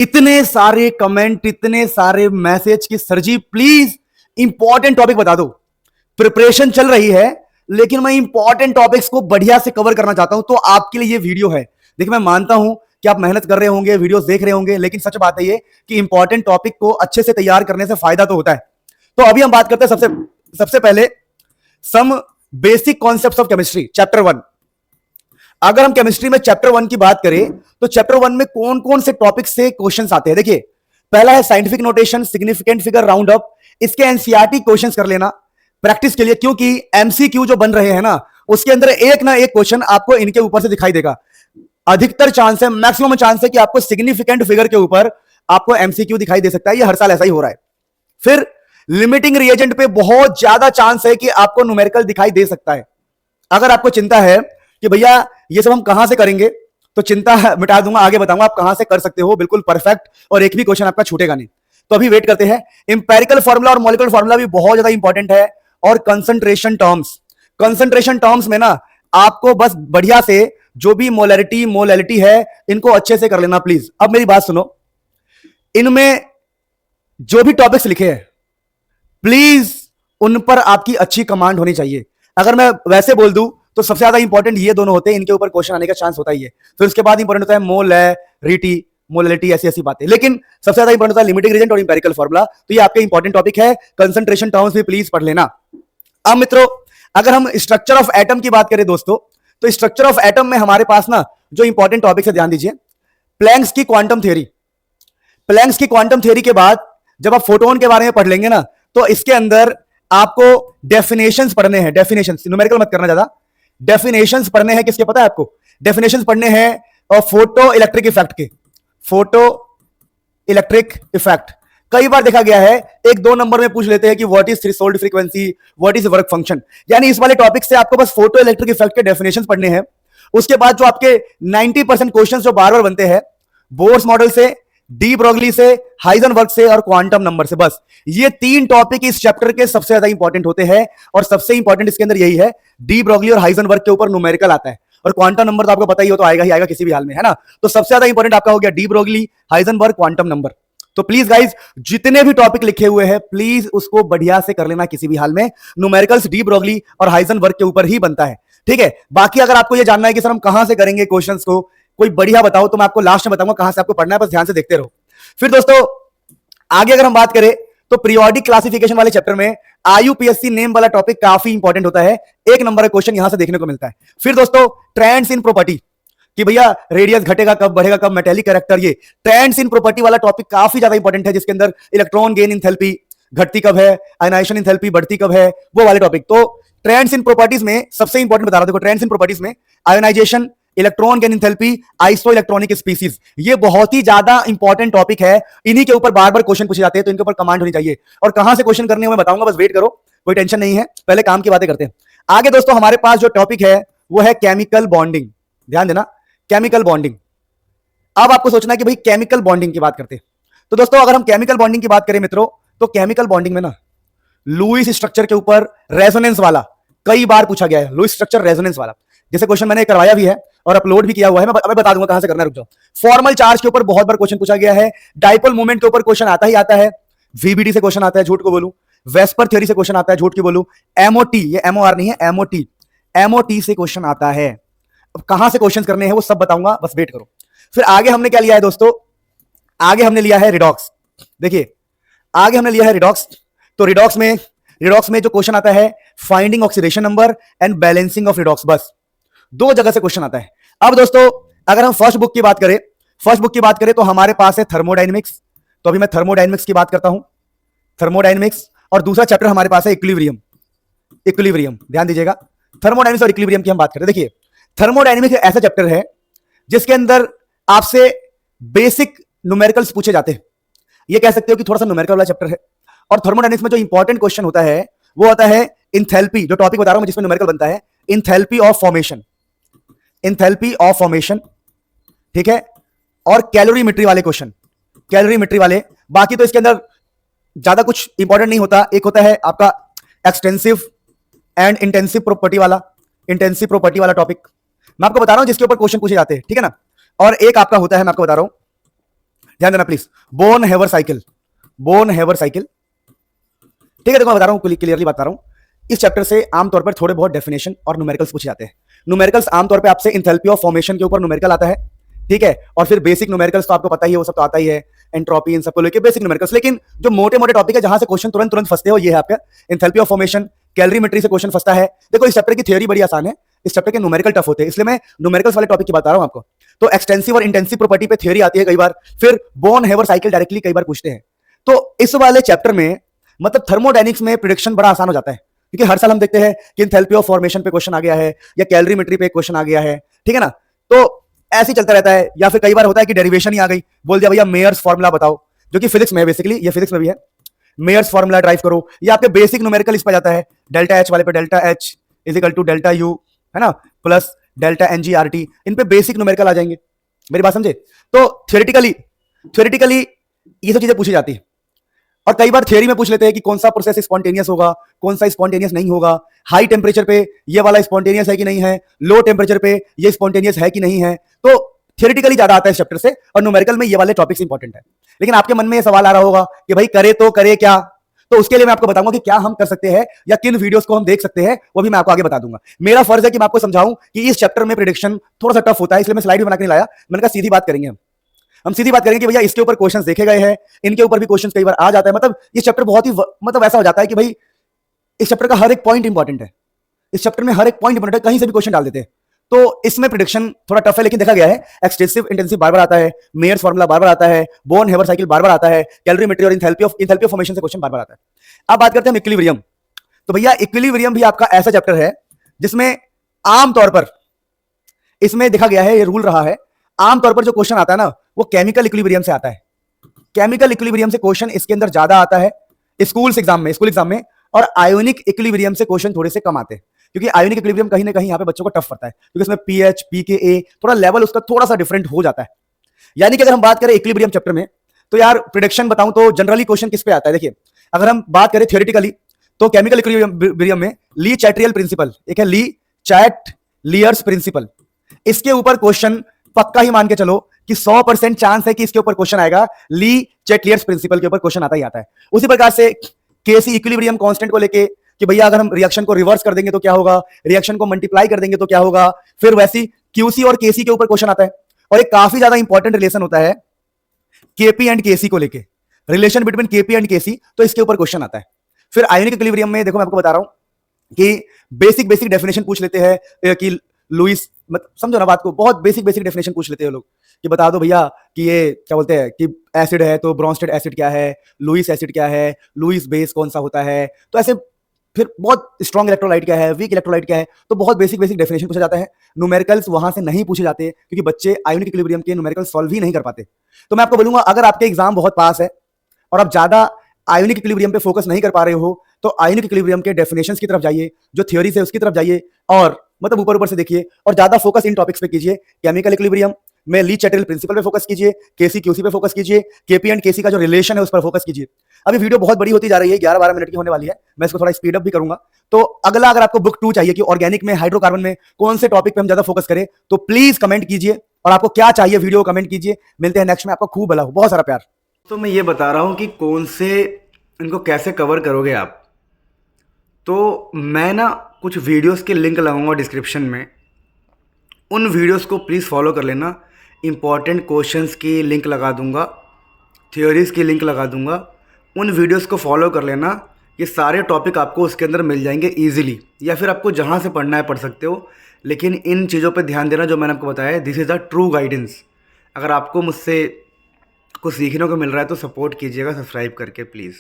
इतने सारे कमेंट, इतने सारे मैसेज कि sir ji please important topic बता दो। प्रिपरेशन चल रही है लेकिन मैं इंपॉर्टेंट टॉपिक्स को बढ़िया से कवर करना चाहता हूं, तो आपके लिए ये वीडियो है। देखिए, मैं मानता हूं कि आप मेहनत कर रहे होंगे, वीडियोस देख रहे होंगे, लेकिन सच बात है ये कि इंपॉर्टेंट टॉपिक को अच्छे से तैयार करने से फायदा तो होता है। तो अभी हम बात करते हैं सबसे पहले some basic concepts of chemistry, chapter 1। अगर हम केमिस्ट्री में चैप्टर 1 की बात करें तो चैप्टर 1 में कौन कौन से टॉपिक से क्वेश्चंस आते हैं। देखिए, पहला है scientific notation, significant figure, round up. इसके एनसीईआरटी क्वेश्चंस कर लेना प्रैक्टिस के लिए, क्योंकि एमसीक्यू जो बन रहे हैं ना, उसके अंदर एक ना एक क्वेश्चन आपको इनके ऊपर से दिखाई देगा। अधिकतर चांस है, मैक्सिमम चांस है कि आपको सिग्निफिकेंट फिगर के ऊपर आपको एमसीक्यू दिखाई दे सकता है। ये हर साल ऐसा ही हो रहा है। फिर लिमिटिंग रिएजेंट पे बहुत ज्यादा चांस है कि आपको न्यूमेरिकल दिखाई दे सकता है। अगर आपको चिंता है कि भैया ये सब हम कहां से करेंगे, तो चिंता मिटा दूंगा, आगे बताऊंगा आप कहां से कर सकते हो, बिल्कुल परफेक्ट, और एक भी क्वेश्चन आपका छूटेगा नहीं। तो अभी वेट करते हैं। इंपेरिकल फॉर्मूला और मॉलिक्यूलर फॉर्मूला भी बहुत ज्यादा इंपॉर्टेंट है। और कंसंट्रेशन टर्म्स में ना आपको बस बढ़िया से जो भी मोलैरिटी है इनको अच्छे से कर लेना प्लीज। अब मेरी बात सुनो, इनमें जो भी टॉपिक्स लिखे हैं प्लीज उन पर आपकी अच्छी कमांड होनी चाहिए। अगर मैं वैसे बोल दूं तो सबसे ज्यादा इंपॉर्टेंट ये दोनों होते हैं, इनके ऊपर क्वेश्चन आने का चांस होता ही है। फिर उसके बाद इंपॉर्टेंट होता है मोलैरिटी, मोलैरिटी, ऐसी बातें। लेकिन सबसे ज्यादा इंपॉर्टेंट होता है लिमिटिंग रिएजेंट और इंपेरिकल फॉर्मूला। तो ये आपके इंपॉर्टेंट टॉपिक है। कंसंट्रेशन टर्म्स भी प्लीज पढ़ लेना। अब मित्रों, अगर हम स्ट्रक्चर ऑफ एटम की बात करें दोस्तों, तो स्ट्रक्चर ऑफ एटम में हमारे पास ना जो इंपॉर्टेंट टॉपिक है, ध्यान दीजिए। प्लैंक्स की क्वांटम थ्योरी, प्लैंक्स की क्वांटम थ्योरी के बाद जब आप फोटोन के बारे में पढ़ लेंगे ना, तो इसके अंदर आपको डेफिनेशंस पढ़ने हैं। डेफिनेशंस, न्यूमेरिकल मत करना ज्यादा, डेफिनेशंस पढ़ने हैं। किसके पता है आपको? डेफिनेशंस पढ़ने हैं और फोटो इलेक्ट्रिक इफेक्ट के। फोटो इलेक्ट्रिक इफेक्ट कई बार देखा गया है, 1-2 नंबर में पूछ लेते हैं कि what is threshold frequency, what is work function. यानी इस वाले टॉपिक से आपको बस फोटो इलेक्ट्रिक इफेक्ट के डेफिनेशंस पढ़ने हैं। उसके बाद जो आपके 90% क्वेश्चंस जो बार बार बनते हैं, बोर्स मॉडल से, डी ब्रोगली से, हाइजेनबर्ग से और क्वांटम नंबर से, बस ये 3 टॉपिक इस चैप्टर के सबसे ज्यादा इंपॉर्टेंट होते हैं। और सबसे इंपॉर्टेंट इसके अंदर यही है, डी ब्रोगली और हाइजेनबर्ग के ऊपर न्यूमेरिकल आता है, और क्वांटम नंबर तो आपको पता ही हो, तो आएगा ही आएगा किसी भी हाल में, है ना। तो सबसे ज्यादा इंपॉर्टेंट आपका हो गया de Broglie, Heisenberg, quantum number. तो प्लीज गाइज, जितने भी टॉपिक लिखे हुए हैं प्लीज उसको बढ़िया से कर लेना किसी भी हाल में। न्यूमेरिकल्स डी ब्रोगली और हाइजेनबर्ग के ऊपर ही बनता है, ठीक है। बाकी अगर आपको ये जानना है कि सर हम कहां से करेंगे क्वेश्चंस को, कोई बढ़िया बताओ, तो मैं आपको लास्ट में बताऊंगा कहां से आपको पढ़ना है, बस ध्यान से देखते रहो। फिर दोस्तों आगे अगर हम बात करें तो पीरियोडिक क्लासिफिकेशन वाले चैप्टर में आईयूपीएससी नेम वाला टॉपिक काफी इंपॉर्टेंट होता है। 1 नंबर का क्वेश्चन यहां से देखने को मिलता है। फिर दोस्तों ट्रेंड्स इन प्रॉपर्टी, कि भैया रेडियस घटेगा कब, बढ़ेगा कब, मेटेलिक कैरेक्टर, ये ट्रेंड्स इन प्रॉपर्टी वाला टॉपिक काफी ज्यादा इंपॉर्टेंट है, जिसके अंदर इलेक्ट्रॉन गेन इंथैल्पी घटती कब है, आयनाइजेशन इंथैल्पी बढ़ती कब है, वो वाले टॉपिक। तो ट्रेंड्स इन प्रॉपर्टीज में सबसे इंपॉर्टेंट बता रहा हूं, देखो ट्रेंड्स इन प्रॉपर्टीज में ionization, electron gain enthalpy, isoelectronic species, ये बहुत ही ज्यादा इंपॉर्टेंट टॉपिक है। इन्हीं के ऊपर बार बार क्वेश्चन पूछे जाते हैं, तो इनके ऊपर कमांड होनी चाहिए। और कहां से क्वेश्चन करने मैं बताऊंगा, बस वेट करो, कोई टेंशन नहीं है। पहले काम की बातें करते हैं। आगे दोस्तों हमारे पास जो टॉपिक है वो है केमिकल बॉन्डिंग। ध्यान देना, केमिकल बॉन्डिंग। अब आपको सोचना है कि भाई केमिकल बॉन्डिंग की बात करते हैं, तो दोस्तों अगर हम केमिकल बॉन्डिंग की बात करें मित्रों, तो केमिकल बॉन्डिंग में ना लुईस स्ट्रक्चर के ऊपर रेजोनेंस वाला कई बार पूछा गया है। लुईस स्ट्रक्चर रेजोनेंस वाला, जैसे क्वेश्चन मैंने करवाया भी है और अपलोड भी किया हुआ है, मैं बता दूंगा कहां से करना है, रुक जाओ। फॉर्मल चार्ज के ऊपर बहुत बार क्वेश्चन पूछा गया है। डाइपोल मूवमेंट के ऊपर क्वेश्चन आता ही आता है। वीबीडी से क्वेश्चन आता है, झूठ को बोलूं। वेस्पर थ्योरी से क्वेश्चन आता है, झूठ की बोलूं। एमओटी, ये एमओआर नहीं है, एमओटी, एमओटी से क्वेश्चन आता है। अब कहां से क्वेश्चन करने हैं वो सब बताऊंगा, बस वेट करो। फिर आगे हमने क्या लिया है दोस्तों, आगे हमने लिया है रिडॉक्स। देखिए आगे हमने लिया है रिडॉक्स। तो रिडॉक्स में जो क्वेश्चन आता है, finding oxidation number and balancing of redox, बस 2 जगह से क्वेश्चन आता है। अब दोस्तों अगर हम फर्स्ट बुक की बात करें तो हमारे पास है थर्मोडायनेमिक्स। तो अभी मैं थर्मोडायनेमिक्स की बात करता हूं, थर्मोडायनेमिक्स। और दूसरा चैप्टर हमारे पास है इक्विलिब्रियम। ध्यान दीजिएगा, थर्मोडायनेमिक्स और इक्विलिब्रियम की हम बात करें। देखिए थर्मोडायनेमिक्स ऐसा चैप्टर है जिसके अंदर आपसे बेसिक न्यूमेरिकल्स पूछे जाते हैं। ये कह सकते हो कि थोड़ा सा न्यूमेरिकल वाला चैप्टर है। और थर्मोडायनेमिक्स में जो इंपॉर्टेंट क्वेश्चन होता है वो होता है इंथैल्पी, जो टॉपिक बता रहा हूं मैं जिसमें न्यूमेरिकल बनता है, इंथैल्पी ऑफ फॉर्मेशन, ठीक है। और कैलोरीमेट्री वाले क्वेश्चन, बाकी तो इसके अंदर ज्यादा कुछ इंपॉर्टेंट नहीं होता। एक होता है आपका एक्सटेंसिव एंड इंटेंसिव प्रॉपर्टी वाला टॉपिक, मैं आपको बता रहा हूं जिसके ऊपर क्वेश्चन पूछे जाते हैं, ठीक है ना। और एक आपका होता है, मैं आपको बता रहा हूं, ध्यान देना प्लीज। बोन हेवर साइकिल, बोन हेवर साइकिल, ठीक है। देखो मैं बता रहा हूं, क्लियरली बता रहा हूं। इस चैप्टर से आमतौर पर थोड़े बहुत डेफिनेशन और न्यूमेरिकल्स पूछे जाते हैं। न्यूमेरिकल्स आमतौर पे आपसे इंथैल्पी ऑफ फॉर्मेशन के ऊपर न्यूमेरिकल आता है, ठीक है। और फिर बेसिक न्यूमेरिकल्स तो आपको पता ही है, वो सब तो आता ही है, एंट्रोपी इन सबको लेके बेसिक न्यूमेरिकल्स। लेकिन जो मोटे मोटे टॉपिक है जहां से क्वेश्चन तुरंत तुरंत फंसते हो, ये है आपका इंथैल्पी ऑफ फॉर्मेशन, कैलोरीमेट्री से क्वेश्चन फंसता है। देखो इस चैप्टर की थ्योरी बड़ी आसान है, इस चैप्टर के न्यूमेरिकल टफ होते हैं, इसलिए मैं न्यूमेरिकल्स वाले टॉपिक की बता रहा हूं आपको। तो एक्सटेंसिव और इंटेंसिव प्रॉपर्टी पे थ्योरी आती है कई बार, फिर बोन हेवर साइकिल डायरेक्टली कई बार पूछते हैं। तो इस वाले चैप्टर में मतलब थर्मोडायनिक्स में प्रिडिक्शन बड़ा आसान हो जाता है, क्योंकि हर साल हम देखते हैं कि एंथैल्पी ऑफ फॉर्मेशन पे क्वेश्चन आ गया है या कैलोरीमेट्री पे क्वेश्चन आ गया है, ठीक है ना। तो ऐसे ही चलता रहता है, या फिर कई बार होता है कि डेरिवेशन ही आ गई, बोल दिया भैया मेयर्स फॉर्मूला बताओ, जो कि फिजिक्स में है बेसिकली, ये फिजिक्स में भी है। मेयर्स फॉर्मूला ड्राइव करो, या आपके बेसिक न्यूमेरिकल इस पर जाता है, डेल्टा एच वाले पे delta H is equal to delta U, है ना, प्लस डेल्टा एनजीआरटी, इन पे बेसिक न्यूमेरिकल आ जाएंगे। मेरी बात समझे। तो थ्योरेटिकली ये सब चीजें पूछी जाती है। और कई बार थियरी में पूछ लेते हैं कि कौन सा प्रोसेस स्पॉन्टेनियस होगा, कौन सा स्पॉन्टेनियस नहीं होगा, हाई टेम्परेचर पे ये वाला स्पॉन्टेनियस है कि नहीं है, लो टेम्परेचर पे ये स्पॉन्टेनियस है कि नहीं है। तो थियरिटिकली ज्यादा आता है इस चैप्टर से, और न्यूमेरिकल में ये वाले टॉपिक्स इंपॉर्टेंट है। लेकिन आपके मन में ये सवाल आ रहा होगा कि भाई करे तो करे क्या। तो उसके लिए मैं आपको बताऊंगा कि क्या हम कर सकते हैं या किन वीडियोस को हम देख सकते हैं, वो भी मैं आपको आगे बता दूंगा। मेरा फर्ज है कि मैं आपको समझाऊं कि इस चैप्टर में प्रेडिक्शन थोड़ा सा टफ होता है, इसलिए मैं स्लाइड भी बना के नहीं लाया। मैंने कहा सीधी बात करेंगे हम सीधी बात करेंगे कि भैया इसके ऊपर क्वेश्चंस देखे गए हैं, इनके ऊपर भी क्वेश्चंस कई बार आ जाता है। मतलब ये चैप्टर बहुत ही मतलब ऐसा हो जाता है कि भाई इस चैप्टर का हर एक पॉइंट इंपॉर्टेंट है, इस चैप्टर में हर एक पॉइंट इंपॉर्टेंट है, कहीं से भी क्वेश्चन डाल देते हैं। तो इसमें प्रेडिक्शन थोड़ा टफ है, लेकिन देखा गया है एक्सटेंसिव इंटेंसिव बार बार आता है, मेयर्स फॉर्मूला बार बार आता है, बोन हेवर साइकिल बार बार आता है, कैलोरीमेट्री और इंथैल्पी ऑफ फॉर्मेशन से क्वेश्चन बार बार आता है। अब बात करते हैं इक्विलिब्रियम। तो भैया इक्विलिब्रियम भी आपका ऐसा चैप्टर है जिसमें आमतौर पर इसमें देखा गया है, ये रूल रहा है, आमतौर पर जो क्वेश्चन आता है ना वो केमिकल इक्विलिब्रियम से आता है। केमिकल इक्विलिब्रियम से क्वेश्चन इसके अंदर ज्यादा आता है स्कूल एग्जाम में, और आयोनिक इक्विलिब्रियम से क्वेश्चन थोड़े से कम आते हैं, क्योंकि आयोनिक इक्विलिब्रियम कहीं ना कहीं यहाँ पे बच्चों को टफ पड़ता है, क्योंकि इसमें पीएच पीकेए थोड़ा लेवल उसका थोड़ा सा डिफरेंट हो जाता है। यानी कि अगर हम बात करें इक्विलिब्रियम चैप्टर में, तो यार प्रिडिक्शन बताऊं तो जनरली क्वेश्चन किस पे आता है। देखिए अगर हम बात करें थियोरेटिकली, तो केमिकल इक्विलिब्रियम में ली चैट्रियल प्रिंसिपल, एक है ली चैटलियर्स प्रिंसिपल, इसके ऊपर क्वेश्चन पक्का ही मान के चलो कि 100% चांस है कि इसके ऊपर क्वेश्चन आएगा, ली चैटलियर्स प्रिंसिपल के ऊपर क्वेश्चन आता ही आता है। उसी प्रकार से केसी इक्विलिब्रियम कांस्टेंट को लेके कि भैया अगर हम रिएक्शन को रिवर्स कर देंगे तो क्या होगा, रिएक्शन को मल्टीप्लाई कर देंगे तो क्या होगा, फिर वैसी क्यूसी और केसी के ऊपर क्वेश्चन आता है। और एक काफी ज्यादा इंपॉर्टेंट रिलेशन होता है केपी एंड केसी को लेके, रिलेशन बिटवीन केपी एंड केसी, तो इसके ऊपर क्वेश्चन आता है। फिर आयोनिक इक्विलिब्रियम में देखो मैं आपको बता रहा हूं कि बेसिक डेफिनेशन पूछ लेते हैं कि लुईस, समझो ना बात को, बहुत बेसिक डेफिनेशन पूछ लेते हैं लोग कि बता दो भैया कि ये क्या बोलते हैं कि एसिड है तो ब्रोंस्टेड एसिड क्या है, लुईस एसिड क्या है, लुईस बेस कौन सा होता है, तो ऐसे फिर बहुत स्ट्रॉन्ग इलेक्ट्रोलाइट क्या है, वीक इलेक्ट्रोलाइट क्या है, तो बहुत बेसिक डेफिनेशन पूछा जाता है। न्यूमेरिकल्स वहां से नहीं पूछे जाते क्योंकि बच्चे आयोनिक इक्विलिब्रियम के न्यूमेरिकल सॉल्व ही नहीं कर पाते। तो मैं आपको बोलूंगा अगर आपके एग्जाम बहुत पास है और आप ज्यादा आयोनिक इक्विलिब्रियम पे फोकस नहीं कर पा रहे हो, तो आयोनिक इक्विलिब्रियम के डेफिनेशंस की तरफ जाइए, जो थ्योरीज है उसकी तरफ जाइए, और मतलब ऊपर से देखिए और ज्यादा फोकस इन टॉपिक्स पे कीजिए। केमिकल इक्विलिब्रियम में ली चैटलियर प्रिंसिपल पे फोकस कीजिए, केसी क्यूसी पे फोकस कीजिए, केपी एंड केसी का जो रिलेशन है उस पर फोकस कीजिए। अभी वीडियो बहुत बड़ी होती जा रही है, 11-12 मिनट की होने वाली है, मैं इसको थोड़ा स्पीड अप भी करूंगा। तो अगला अगर आपको बुक 2 चाहिए कि ऑर्गेनिक में हाइड्रोकार्बन में कौन से टॉपिक पे हम ज्यादा फोकस करें, तो प्लीज कमेंट कीजिए, और आपको क्या चाहिए वीडियो कमेंट कीजिए। मिलते हैं नेक्स्ट में, आपका खूब भला हो, बहुत सारा प्यार। तो मैं ये बता रहा हूँ कि कौन से इनको कैसे कवर करोगे आप। तो मैं ना कुछ वीडियोस के लिंक लगाऊंगा डिस्क्रिप्शन में, उन वीडियोस को प्लीज़ फॉलो कर लेना। इंपॉर्टेंट क्वेश्चंस की लिंक लगा दूंगा, थ्योरीज़ की लिंक लगा दूंगा, उन वीडियोस को फॉलो कर लेना। ये सारे टॉपिक आपको उसके अंदर मिल जाएंगे ईजिली, या फिर आपको जहाँ से पढ़ना है पढ़ सकते हो। लेकिन इन चीज़ों पे ध्यान देना जो मैंने आपको बताया है, this is the true guidance. अगर आपको मुझसे कुछ सीखने को मिल रहा है तो सपोर्ट कीजिएगा सब्सक्राइब करके प्लीज़।